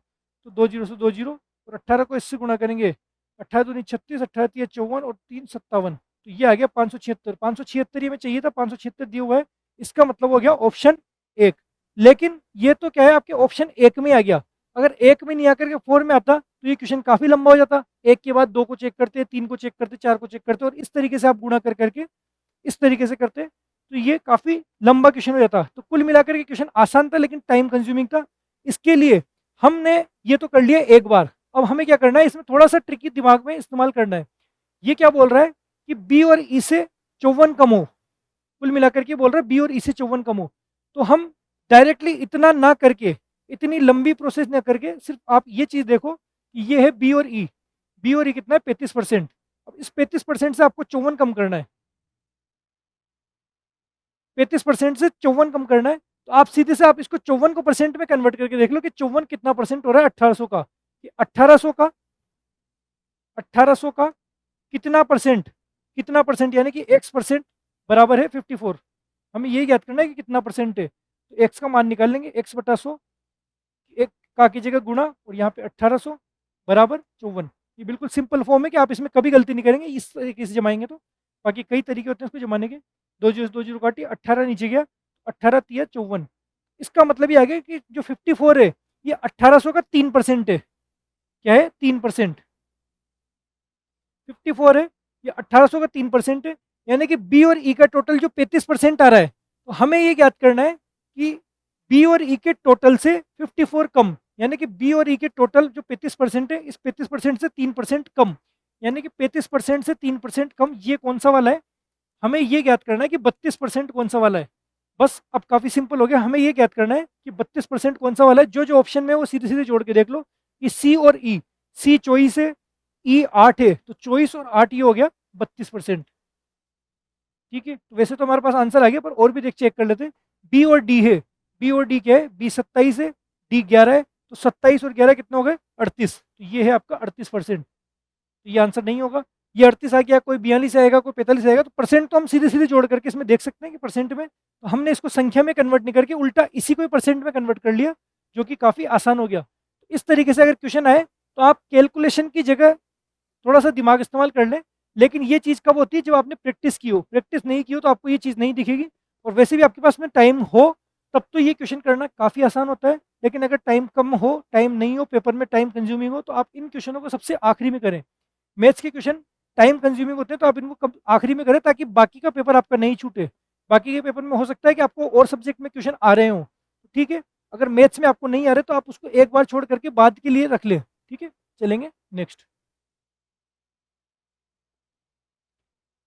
तो 2 जीरो से 2 जीरो, और 18 को इससे गुणा करेंगे, 18 दूनी 36, 18 तिया 54 और 3 57। तो ये आ गया 576। 576 ही हमें चाहिए था, 576 दिया हुआ है, इसका मतलब हो गया ऑप्शन एक। लेकिन ये तो क्या है, आपके ऑप्शन एक में आ गया। अगर एक में नहीं आकर के 4 में आता तो ये क्वेश्चन काफी लंबा हो जाता। एक के बाद 2 को चेक करते, 3 को चेक करते, 4 को चेक करते, और इस तरीके से आप गुणा कर करके इस तरीके से करते, तो ये काफी लंबा क्वेश्चन हो जाता। तो कुल मिलाकर के क्वेश्चन आसान था लेकिन टाइम कंज्यूमिंग था। इसके लिए हमने ये तो कर लिया एक बार। अब हमें क्या करना है, इसमें थोड़ा सा ट्रिकी दिमाग में इस्तेमाल करना है। ये क्या बोल रहा है कि बी और ई से 54 कम हो, कुल मिलाकर के बोल रहा है बी और ई से 54 कम हो। तो हम डायरेक्टली इतना ना करके, इतनी लंबी प्रोसेस ना करके, सिर्फ आप ये चीज देखो कि ये है बी और ई। बी और ई कितना है, 35%। अब इस 35% से आपको 54 कम करना है, 35% से 54 कम करना है। तो आप सीधे से आप इसको 54 को परसेंट में कन्वर्ट करके देख लो कि 54 कितना परसेंट हो रहा है 1800 का। कि 1800 का कितना परसेंट, कितना परसेंट, यानी कि एक्स परसेंट बराबर है 54। हमें यही ज्ञात करना है कि कितना परसेंट है। तो एक्स का मान निकाल लेंगे, एक्स बटा 100, एक का की जगह गुणा, और यहाँ पे 1800 बराबर 54। ये बिल्कुल सिंपल फॉर्म है कि आप इसमें कभी गलती नहीं करेंगे इस तरीके से जमाएंगे तो। बाकी कई तरीके होते हैं इसको जमाने के। 2 जीरो काटी, 18 नीचे गया, 18 तिया 54। इसका मतलब ये आ गया कि जो 54 है ये 1800 का 3% है। क्या है, 3%। 54 है, ये 1800 का 3% है, यानी कि बी और ई का टोटल जो 35% आ रहा है। तो हमें ये ज्ञात करना है कि बी और ई के टोटल से 54 कम, यानी कि बी और ई के टोटल जो 35% है, इस 35% से 3% कम, यानी कि 35% से 3% कम ये कौन सा वाला है। हमें ये ज्ञात करना है कि 32% कौन सा वाला है। बस अब काफ़ी सिंपल हो गया, हमें ये ज्ञात करना है कि 32% कौन सा वाला है। जो जो ऑप्शन में है वो सीधे सीधे जोड़ के देख लो कि सी और ई, सी 24 है, ई 8 है, तो 24 और 8 ये हो गया 32%। ठीक है, तो वैसे तो हमारे पास आंसर आ गया, पर और भी देख चेक कर लेते हैं। बी और डी है, बी और डी क्या है, बी 27 है, डी 11 है, तो 27 और 11 कितना हो गए 38, तो ये है आपका 38%। तो ये आंसर नहीं होगा। ये 38 आ गया, कोई 42 आएगा, कोई 45 आएगा, तो परसेंट तो हम सीधे सीधे जोड़ करके इसमें देख सकते हैं कि परसेंट में, तो हमने इसको संख्या में कन्वर्ट नहीं करके उल्टा इसी को परसेंट में कन्वर्ट कर लिया, जो कि काफ़ी आसान हो गया। इस तरीके से अगर क्वेश्चन आए तो आप कैलकुलेशन की जगह थोड़ा सा दिमाग इस्तेमाल कर लें, लेकिन ये चीज़ कब होती है, जब आपने प्रैक्टिस की हो। प्रैक्टिस नहीं की हो तो आपको ये चीज़ नहीं दिखेगी, और वैसे भी आपके पास में टाइम हो तब तो ये क्वेश्चन करना काफ़ी आसान होता है, लेकिन अगर टाइम कम हो, टाइम नहीं हो, पेपर में टाइम कंज्यूमिंग हो, तो आप इन क्वेश्चनों को सबसे आखिरी में करें। मैथ्स के क्वेश्चन टाइम कंज्यूमिंग होते हैं, तो आप इनको कब आखिरी में करें, ताकि बाकी का पेपर आपका नहीं छूटे। बाकी के पेपर में हो सकता है कि आपको और सब्जेक्ट में क्वेश्चन आ रहे हों, ठीक है। अगर मैथ्स में आपको नहीं आ रहे तो आप उसको एक बार छोड़ करके बाद के लिए रख लें, ठीक है। चलेंगे नेक्स्ट।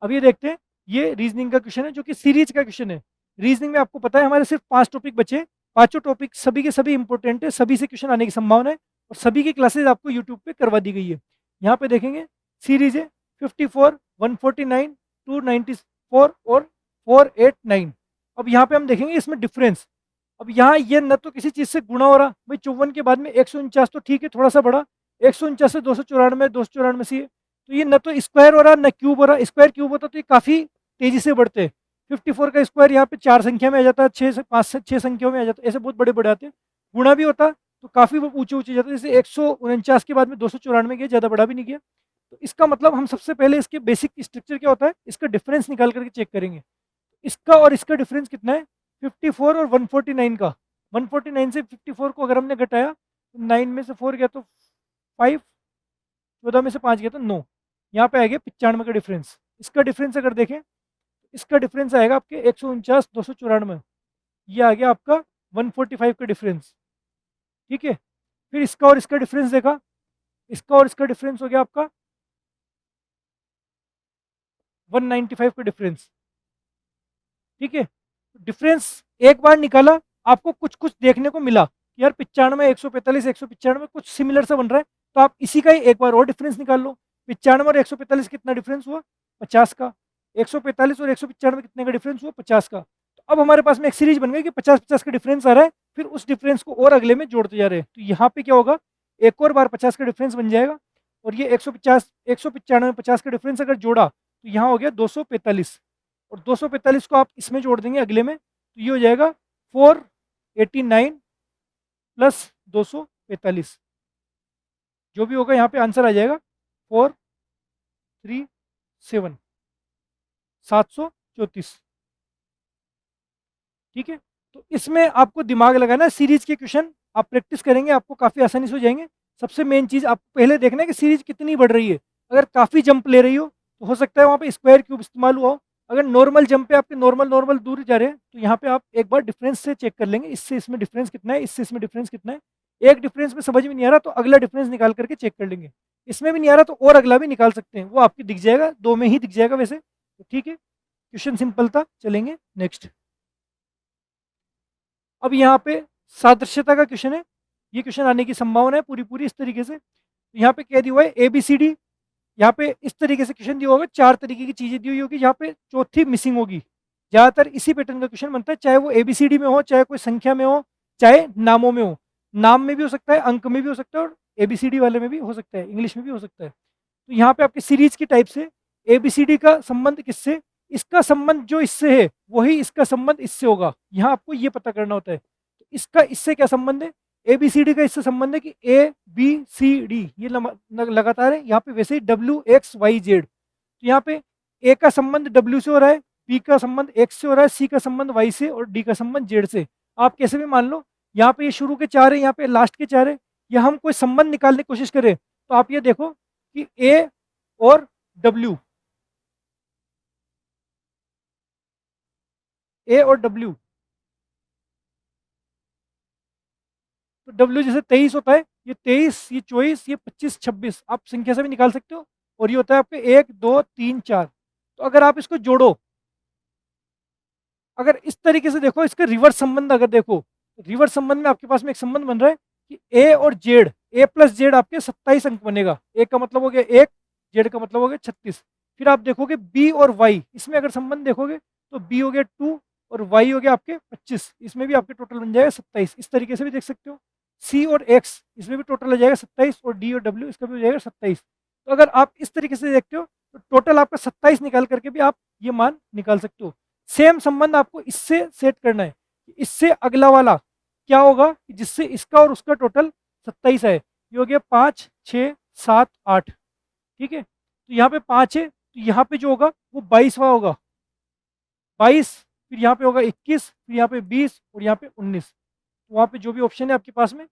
अब ये देखते हैं, ये रीजनिंग का क्वेश्चन है जो कि सीरीज का क्वेश्चन है। रीजनिंग में आपको पता है हमारे सिर्फ 5 टॉपिक बचे, पांचों टॉपिक सभी के सभी इंपॉर्टेंट है, सभी से क्वेश्चन आने की संभावना है, और सभी की क्लासेज आपको यूट्यूब पे करवा दी गई है। यहाँ पे देखेंगे सीरीज है 54, 149, 294 और 489। अब यहाँ पे हम देखेंगे इसमें डिफरेंस। अब यहाँ ये न तो किसी चीज़ से गुणा हो रहा, भाई 54 के बाद में 149 तो ठीक है थोड़ा सा बड़ा, 149 से 294, 294 से ये, तो ये न तो स्क्वायर हो रहा न क्यूब हो रहा। स्क्वायर क्यूब होता तो ये काफ़ी तेजी से बढ़ते हैं। 54 का स्क्वायर यहाँ पे 4 संख्या में आ जाता है, 6 से 5 से 6 संख्याओं में आ जाता है, ऐसे बहुत बड़े बड़े आते हैं। गुणा भी होता तो काफ़ी ऊंचे ऊंचे जाते, जैसे 149 के बाद में 294 गया, ज़्यादा बड़ा भी नहीं गया। तो इसका मतलब हम सबसे पहले इसके बेसिक स्ट्रक्चर क्या होता है, इसका डिफरेंस निकाल करके चेक करेंगे। इसका और इसका डिफरेंस कितना है, 54 और 149 का। 149 से 54 को अगर हमने घटाया तो 9 में से 4 गया तो 5, 14 में से 5 गया तो 9, यहाँ पे आ गया 95 का डिफरेंस। इसका डिफरेंस अगर देखें, इसका डिफरेंस आएगा आपके 149, 294, ये आ गया आपका 145 का डिफरेंस, ठीक है। फिर इसका और इसका डिफरेंस देखा, इसका और इसका डिफरेंस हो गया आपका 195 का डिफरेंस, ठीक है। डिफरेंस एक बार निकाला, आपको कुछ कुछ देखने को मिला कि यार 95, 145, 195 कुछ सिमिलर सा बन रहा है, तो आप इसी का ही एक बार और डिफरेंस निकाल लो। 95 और 145 कितना डिफरेंस हुआ, 50 का। 145 और 195 कितने का डिफरेंस हुआ, 50 का। तो अब हमारे पास में एक सीरीज बन गई कि 50-50 का डिफरेंस आ रहा है, फिर उस डिफरेंस को और अगले में जोड़ते जा रहे हैं, तो यहाँ पे क्या होगा, एक और बार 50 का डिफरेंस बन जाएगा, और ये 150, 195, 50 का डिफरेंस अगर जोड़ा तो यहाँ हो गया 245, और 245 को आप इसमें जोड़ देंगे अगले में, तो ये हो जाएगा 489 प्लस 245, जो भी होगा यहाँ पे आंसर आ जाएगा 437, 734, ठीक है। तो इसमें आपको दिमाग लगाना है, सीरीज के क्वेश्चन आप प्रैक्टिस करेंगे आपको काफ़ी आसानी से हो जाएंगे। सबसे मेन चीज़ आपको पहले देखना है कि सीरीज कितनी बढ़ रही है। अगर काफ़ी जंप ले रही हो तो हो सकता है वहाँ पे स्क्वायर क्यूब इस्तेमाल हुआ हो। अगर नॉर्मल जंप पे आपके नॉर्मल नॉर्मल दूर जा रहे हैं, तो यहाँ पे आप एक बार डिफरेंस से चेक कर लेंगे, इससे इसमें डिफरेंस कितना है, इससे इसमें डिफरेंस कितना है। एक डिफरेंस में समझ में नहीं आ रहा तो अगला डिफरेंस निकाल करके चेक कर लेंगे। इसमें भी नहीं आ रहा तो और अगला भी निकाल सकते हैं, वो आपकी दिख जाएगा, दो में ही दिख जाएगा वैसे, तो ठीक है। क्वेश्चन सिंपल था, चलेंगे नेक्स्ट। अब यहाँ पे सादृश्यता का क्वेश्चन है, ये क्वेश्चन आने की संभावना है पूरी पूरी इस तरीके से। तो यहाँ पे कह दिया हुआ है ABCD, यहाँ पे इस तरीके से क्वेश्चन दिया होगा, 4 तरीके की चीजें दी हुई होगी, यहाँ पे चौथी मिसिंग होगी। ज्यादातर इसी पैटर्न का क्वेश्चन बनता है, चाहे वो ABCD में हो, चाहे कोई संख्या में हो, चाहे नामों में हो। नाम में भी हो सकता है, अंक में भी हो सकता है, और ABCD वाले में भी हो सकता है, इंग्लिश में भी हो सकता है। तो यहाँ पे आपके सीरीज की टाइप से ABCD का संबंध किससे, इसका संबंध जो इससे है वही इसका संबंध इससे होगा, यहाँ आपको ये पता करना होता है। तो इसका इससे क्या संबंध है, ABCD का इससे संबंध है कि ABCD ये लगातार है, यहाँ पे वैसे ही WXYZ, तो यहाँ पे A का संबंध W से हो रहा है, B का संबंध X से हो रहा है, C का संबंध Y से, और D का संबंध Z से। आप कैसे भी मान लो, यहाँ पे ये शुरू के 4 है, यहाँ पे लास्ट के 4 है, या हम कोई संबंध निकालने की कोशिश करें तो आप ये देखो कि A और W, A और W, तो W जैसे 23 होता है, ये 23, ये 24, ये 25, 26 आप संख्या से भी निकाल सकते हो, और ये होता है आपके 1 2 3 4। तो अगर आप इसको जोड़ो, अगर इस तरीके से देखो, इसका रिवर्स संबंध अगर देखो, रिवर्स संबंध में आपके पास में एक संबंध बन रहा है कि A और Z, A प्लस जेड आपके 27 अंक बनेगा। A का मतलब हो गया 1, Z का मतलब हो गया 36। फिर आप देखोगे B और Y, इसमें अगर संबंध देखोगे तो B हो गया 2 और y हो गया आपके 25, इसमें भी आपके टोटल बन जाएगा 27। इस तरीके से भी देख सकते हो। c और x इसमें भी टोटल आ जाएगा 27, और d और w इसका भी हो जाएगा 27। तो अगर आप इस तरीके से देखते हो तो टोटल आपका 27 निकाल करके भी आप ये मान निकाल सकते हो। सेम संबंध आपको इससे सेट करना है, इससे अगला वाला क्या होगा जिससे इसका और उसका टोटल 27 है। ये हो गया 5, 6, 7, 8, ठीक है। तो यहाँ पे 5 है, तो यहाँ पे जो होगा वो 22वां होगा, 22, फिर यहाँ पे होगा 21, फिर यहाँ पे 20 और यहाँ पे 19। तो वहाँ पे जो भी ऑप्शन है आपके पास में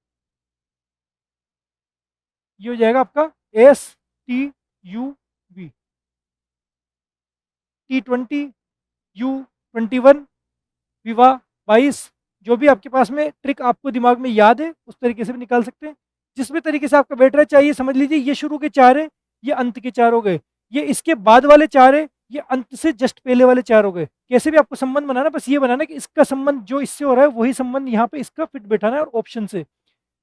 ये हो जाएगा आपका STUV, T20, U21, विवाह 22। जो भी आपके पास में ट्रिक आपको दिमाग में याद है उस तरीके से भी निकाल सकते हैं। जिस भी तरीके से आपका बैठ रहा है, चाहिए समझ लीजिए ये शुरू के 4 है, ये अंत के 4 हो गए, ये इसके बाद वाले 4 है, ये अंत से जस्ट पहले वाले 4 हो गए। कैसे भी आपको संबंध बनाना, बस ये बनाना कि इसका संबंध जो इससे हो रहा है वही संबंध यहाँ पे इसका फिट बैठाना है, और ऑप्शन से।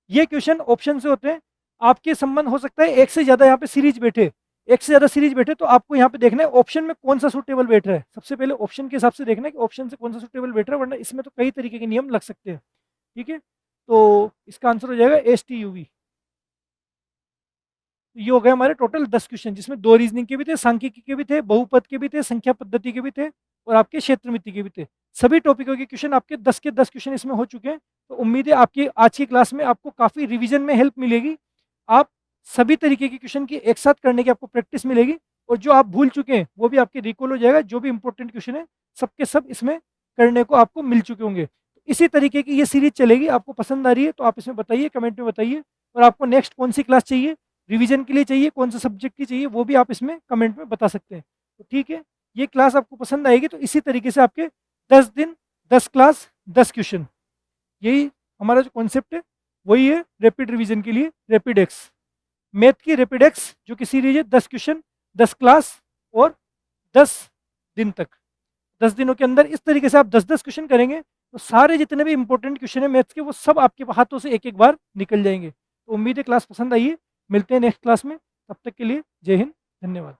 ये क्वेश्चन ऑप्शन से होते हैं। आपके संबंध हो सकता है एक से ज्यादा यहाँ पे सीरीज बैठे, एक से ज्यादा सीरीज बैठे, तो आपको यहाँ पे देखना है ऑप्शन में कौन सा सूटेबल बैठ रहा है। सबसे पहले ऑप्शन के हिसाब से देखना है कि ऑप्शन से कौन सा सूटेबल बैठ रहा है, वरना इसमें तो कई तरीके के नियम लग सकते हैं, ठीक है। तो इसका आंसर हो जाएगा STUV। ये हो गए हमारे टोटल 10 क्वेश्चन, जिसमें 2 रीजनिंग के भी थे, सांख्यिकी के भी थे, बहुपद के भी थे, संख्या पद्धति के भी थे, और आपके क्षेत्र मिति के भी थे। सभी टॉपिकों के क्वेश्चन आपके 10 के 10 क्वेश्चन इसमें हो चुके हैं। तो उम्मीद है आपकी आज की क्लास में आपको काफ़ी रिवीजन में हेल्प मिलेगी। आप सभी तरीके के क्वेश्चन की एक साथ करने की आपको प्रैक्टिस मिलेगी, और जो आप भूल चुके हैं वो भी आपके रिकॉल हो जाएगा। जो भी इंपॉर्टेंट क्वेश्चन है सबके सब इसमें करने को आपको मिल चुके होंगे। इसी तरीके की ये सीरीज चलेगी। आपको पसंद आ रही है तो आप इसमें बताइए, कमेंट में बताइए। और आपको नेक्स्ट कौन सी क्लास चाहिए, रिवीजन के लिए चाहिए, कौन सा सब्जेक्ट की चाहिए, वो भी आप इसमें कमेंट में बता सकते हैं। तो ठीक है, ये क्लास आपको पसंद आएगी तो इसी तरीके से आपके 10 दिन 10 क्लास 10 क्वेश्चन, यही हमारा जो कॉन्सेप्ट है वही है रैपिड रिवीजन के लिए। रैपिड एक्स मैथ की रैपिड एक्स जो कि सीरीज है 10 क्वेश्चन 10 क्लास और 10 दिन तक। 10 दिनों के अंदर इस तरीके से आप 10-10 क्वेश्चन करेंगे तो सारे जितने भी इंपॉर्टेंट क्वेश्चन है मैथ्स के वो सब आपके हाथों से एक एक बार निकल जाएंगे। तो उम्मीद है क्लास पसंद आई है। मिलते हैं नेक्स्ट क्लास में, तब तक के लिए जय हिंद, धन्यवाद।